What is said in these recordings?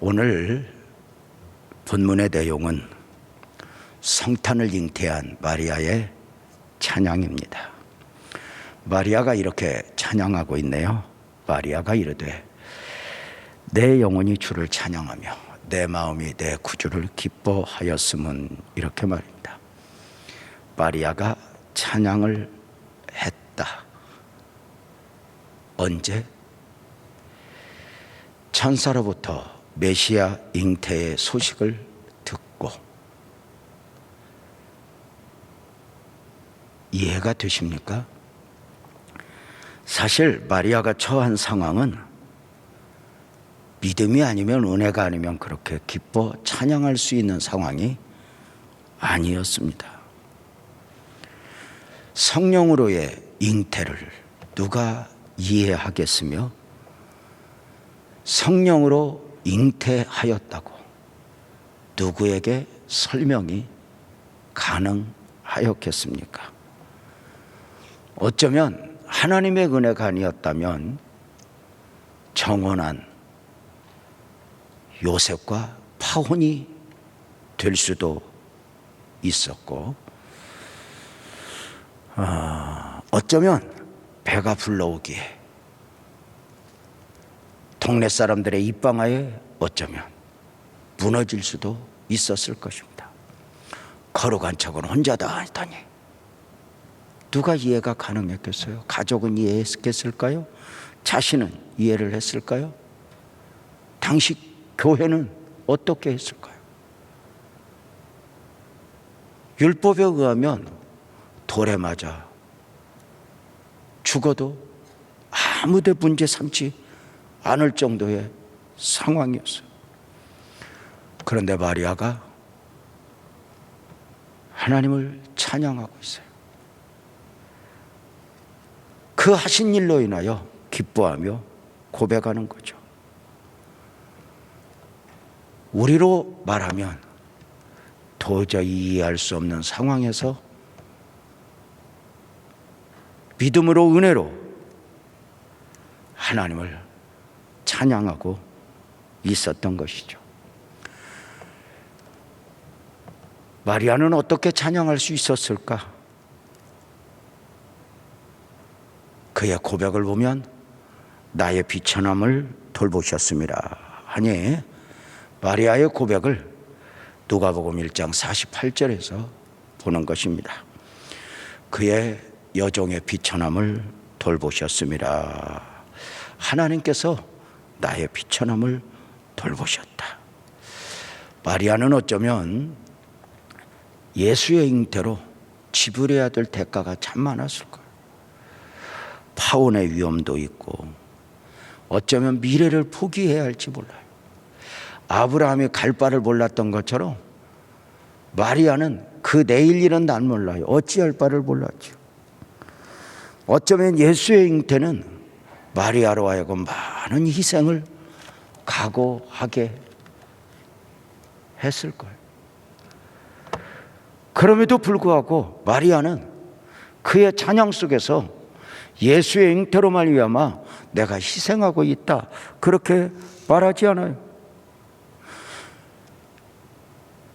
오늘 본문의 내용은 성탄을 잉태한 마리아의 찬양입니다. 마리아가 이렇게 찬양하고 있네요. 마리아가 이르되 내 영혼이 주를 찬양하며 내 마음이 내 구주를 기뻐하였음은, 이렇게 말입니다. 마리아가 찬양을 했다. 언제? 천사로부터 메시아 잉태의 소식을 듣고. 이해가 되십니까? 사실 마리아가 처한 상황은 믿음이 아니면, 은혜가 아니면 그렇게 기뻐 찬양할 수 있는 상황이 아니었습니다. 성령으로의 잉태를 누가 이해하겠으며 성령으로 잉태하였다고 누구에게 설명이 가능하였겠습니까? 어쩌면 하나님의 은혜가 아니었다면 정혼한 요셉과 파혼이 될 수도 있었고, 어쩌면 배가 불러오기에 동네 사람들의 입방아에 어쩌면 무너질 수도 있었을 것입니다. 거룩한 척은 혼자 다 하다니 누가 이해가 가능했겠어요? 가족은 이해했겠을까요? 자신은 이해를 했을까요? 당시 교회는 어떻게 했을까요? 율법에 의하면 돌에 맞아 죽어도 아무데 문제 삼지 않을 정도의 상황이었어요. 그런데 마리아가 하나님을 찬양하고 있어요. 그 하신 일로 인하여 기뻐하며 고백하는 거죠. 우리로 말하면 도저히 이해할 수 없는 상황에서 믿음으로, 은혜로 하나님을 찬양하고 있었던 것이죠. 마리아는 어떻게 찬양할 수 있었을까? 그의 고백을 보면 나의 비천함을 돌보셨습니다 하니, 마리아의 고백을 누가복음 1장 48절에서 보는 것입니다. 그의 여종의 비천함을 돌보셨습니다. 하나님께서 나의 비천함을 돌보셨다. 마리아는 어쩌면 예수의 잉태로 지불해야 될 대가가 참 많았을 거예요. 파혼의 위험도 있고, 어쩌면 미래를 포기해야 할지 몰라요. 아브라함이 갈 바를 몰랐던 것처럼 마리아는 그 내일 일은 난 몰라요. 어찌할 바를 몰랐죠. 어쩌면 예수의 잉태는 마리아로 하여금 많은 희생을 각오하게 했을 거예요. 그럼에도 불구하고 마리아는 그의 찬양 속에서 예수의 잉태로 말미암아 내가 희생하고 있다, 그렇게 말하지 않아요.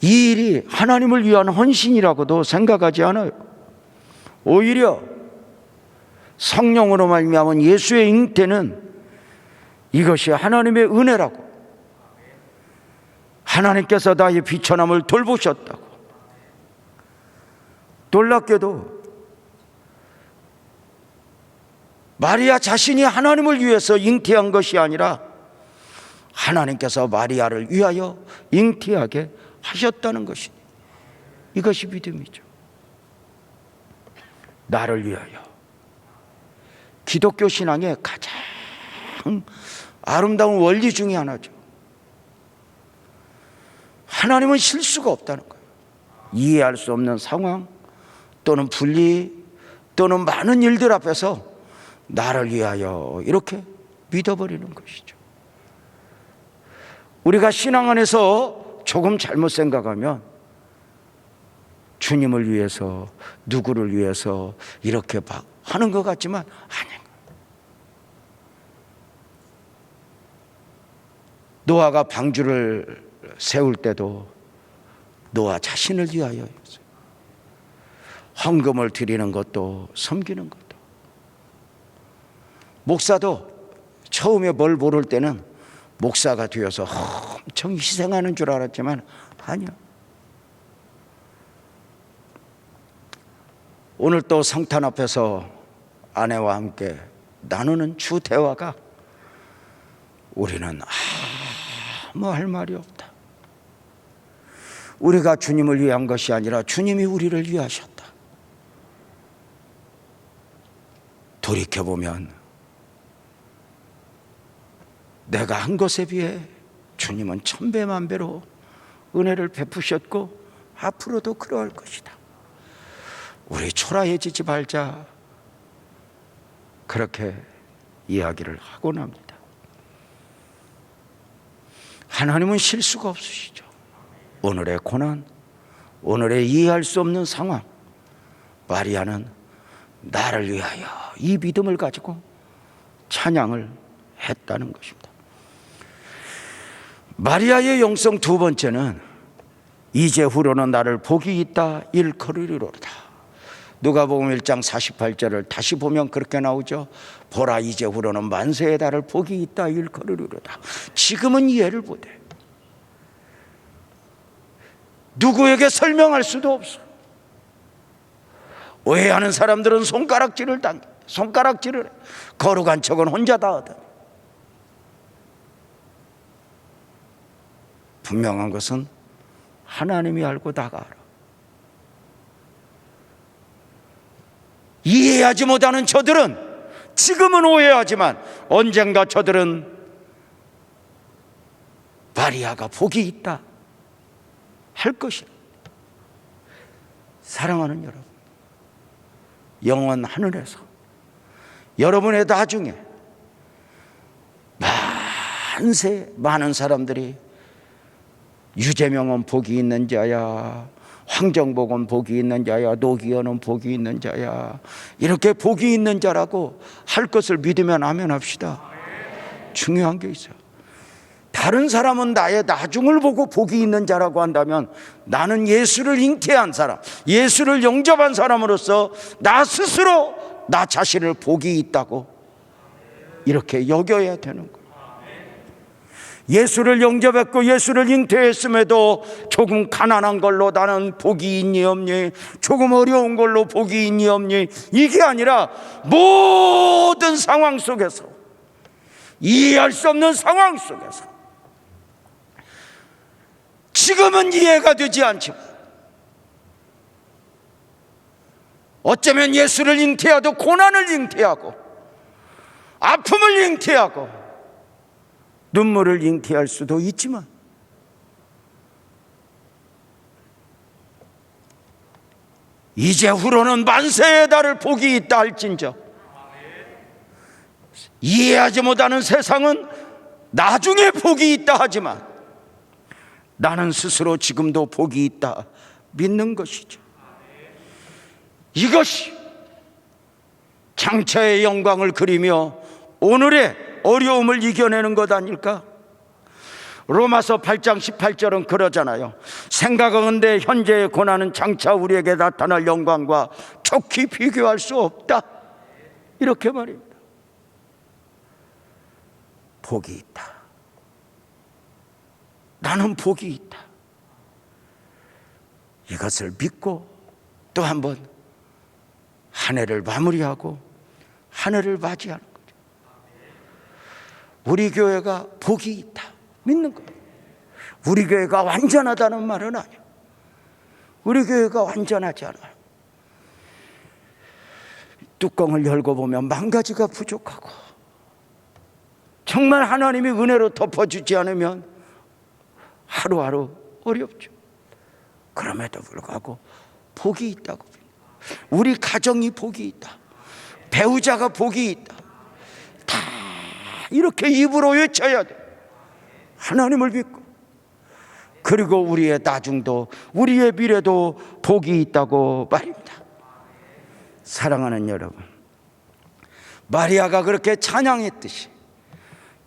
이 일이 하나님을 위한 헌신이라고도 생각하지 않아요. 오히려 성령으로 말미암은 예수의 잉태는 이것이 하나님의 은혜라고, 하나님께서 나의 비천함을 돌보셨다고. 놀랍게도 마리아 자신이 하나님을 위해서 잉태한 것이 아니라 하나님께서 마리아를 위하여 잉태하게 하셨다는 것이니, 이것이 믿음이죠. 나를 위하여. 기독교 신앙의 가장 아름다운 원리 중에 하나죠. 하나님은 실수가 없다는 거예요. 이해할 수 없는 상황 또는 분리 또는 많은 일들 앞에서 나를 위하여 이렇게 믿어버리는 것이죠. 우리가 신앙 안에서 조금 잘못 생각하면 주님을 위해서, 누구를 위해서 이렇게 하는 것 같지만 아닌 거예요. 노아가 방주를 세울 때도 노아 자신을 위하여 헌금을 드리는 것도 섬기는 것도. 목사도 처음에 뭘 모를 때는 목사가 되어서 엄청 희생하는 줄 알았지만 아니야. 오늘 또 성탄 앞에서 아내와 함께 나누는 주 대화가 우리는 아무 할 말이 없다. 우리가 주님을 위한 것이 아니라 주님이 우리를 위하셨다. 돌이켜보면 내가 한 것에 비해 주님은 천배만배로 은혜를 베푸셨고 앞으로도 그러할 것이다. 우리 초라해지지 말자. 그렇게 이야기를 하곤 합니다. 하나님은 실수가 없으시죠. 오늘의 고난, 오늘의 이해할 수 없는 상황, 마리아는 나를 위하여 이 믿음을 가지고 찬양을 했다는 것입니다. 마리아의 영성 두 번째는 이제후로는 나를 복이 있다 일컬으리로다. 누가복음 1장 48절을 다시 보면 그렇게 나오죠. 보라 이제후로는 만세에 달할 복이 있다 일컬으리로다. 지금은 이해를 못해. 누구에게 설명할 수도 없어. 오해하는 사람들은 손가락질을 해. 거룩한 척은 혼자 다 하더니. 분명한 것은 하나님이 알고 다가 알아. 이해하지 못하는 저들은 지금은 오해하지만 언젠가 저들은 마리아가 복이 있다 할 것이다. 사랑하는 여러분, 영원 하늘에서 여러분의 나중에 만세 많은 사람들이 유재명은 복이 있는 자야, 황정복은 복이 있는 자야, 노기현은 복이 있는 자야, 이렇게 복이 있는 자라고 할 것을 믿으면 아멘합시다. 중요한 게 있어요. 다른 사람은 나의 나중을 보고 복이 있는 자라고 한다면 나는 예수를 잉태한 사람, 예수를 영접한 사람으로서 나 스스로 나 자신을 복이 있다고 이렇게 여겨야 되는 거예요. 예수를 영접했고 예수를 잉태했음에도 조금 가난한 걸로 나는 복이 있니 없니, 조금 어려운 걸로 복이 있니 없니, 이게 아니라 모든 상황 속에서, 이해할 수 없는 상황 속에서, 지금은 이해가 되지 않지만 어쩌면 예수를 잉태하도 고난을 잉태하고 아픔을 잉태하고 눈물을 잉태할 수도 있지만 이제후로는 만세에 달할 복이 있다 할진저 이해하지 못하는 세상은 나중에 복이 있다 하지만 나는 스스로 지금도 복이 있다 믿는 것이죠. 이것이 장차의 영광을 그리며 오늘의 어려움을 이겨내는 것 아닐까? 로마서 8장 18절은 그러잖아요. 생각하건대 현재의 고난은 장차 우리에게 나타날 영광과 좋게 비교할 수 없다, 이렇게 말입니다. 복이 있다. 나는 복이 있다. 이것을 믿고 또 한 번 한 해를 마무리하고 한 해를 맞이하는 거죠. 우리 교회가 복이 있다 믿는 거예요. 우리 교회가 완전하다는 말은 아니에요. 우리 교회가 완전하지 않아요. 뚜껑을 열고 보면 만 가지가 부족하고 정말 하나님이 은혜로 덮어주지 않으면 하루하루 어렵죠. 그럼에도 불구하고 복이 있다고 봅니다. 우리 가정이 복이 있다, 배우자가 복이 있다, 다 이렇게 입으로 외쳐야 돼. 하나님을 믿고. 그리고 우리의 나중도 우리의 미래도 복이 있다고 말입니다. 사랑하는 여러분, 마리아가 그렇게 찬양했듯이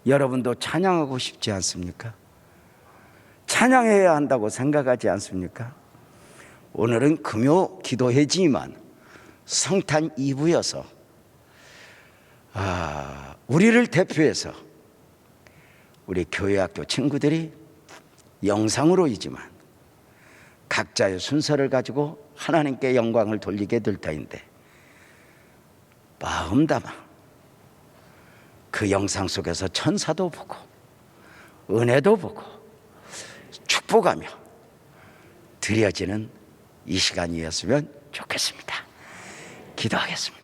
여러분도 찬양하고 싶지 않습니까? 찬양해야 한다고 생각하지 않습니까? 오늘은 금요 기도회지만 성탄 2부여서 우리를 대표해서 우리 교회학교 친구들이 영상으로이지만 각자의 순서를 가지고 하나님께 영광을 돌리게 될 터인데, 마음 담아 그 영상 속에서 천사도 보고 은혜도 보고 축복하며 드려지는 이 시간이었으면 좋겠습니다. 기도하겠습니다.